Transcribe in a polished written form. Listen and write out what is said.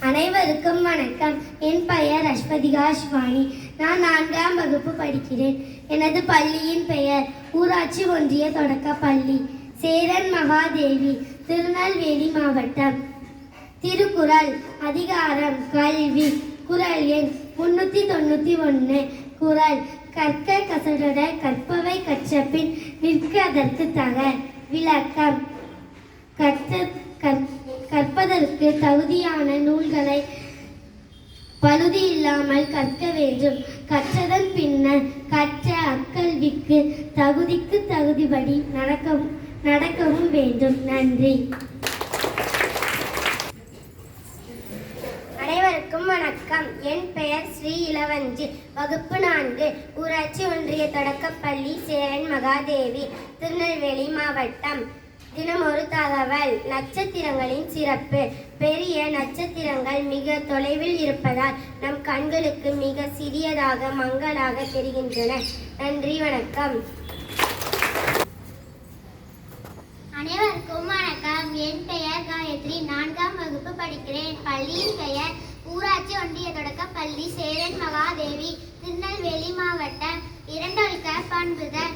அனைவருக்கும் வணக்கம். என் பெயர் அஸ்வதிகா சிவானி. நான் 4ஆம் வகுப்பு படிக்கிறேன். எனது பள்ளியின் பெயர் ஊராட்சி ஒன்றிய தொடக்க பள்ளி, சேரன் மகாதேவி, திருநெல்வேலி மாவட்டம். திருக்குறள் அதிகாரம் கல்வி. குறள் எண் 391. குறள்: கற்க கசடர கற்பவை கற்றபின் நிற்க அதற்கு தக. விளக்கம்: கற்பதற்கு தகுதியான நூல்களை பழுது இல்லாமல் கற்க வேண்டும். கற்றதன் பின்னர் கற்ற அக்கல்விக்கு தகுதிக்கு தகுதிபடி நடக்கவும் வேண்டும். நன்றி. அனைவருக்கும் வணக்கம். என் பெயர் ஸ்ரீ இளவஞ்சி. வகுப்பு 4, ஊராட்சி ஒன்றிய தொடக்கப்பள்ளி, சேரன் மகாதேவி, திருநெல்வேலி மாவட்டம். தினம் ஒரு தகவல். நட்சத்திரங்களின் சிறப்பு. பெரிய நட்சத்திரங்கள் மிக தொலைவில் இருப்பதால் நம் கண்களுக்கு மிக சிறியதாக மங்கலாக தெரிகின்றன. நன்றி, வணக்கம். அனைவருக்கும் வணக்கம். என் பெயர் காயத்ரி. 4ஆம் வகுப்பு படிக்கிறேன். பள்ளியின் பெயர் ஊராட்சி ஒன்றிய தொடக்க பள்ளி, சேரன் மகாதேவி, திருநெல்வேலி மாவட்டம். இரண்டொழுக்க பண்புகள்.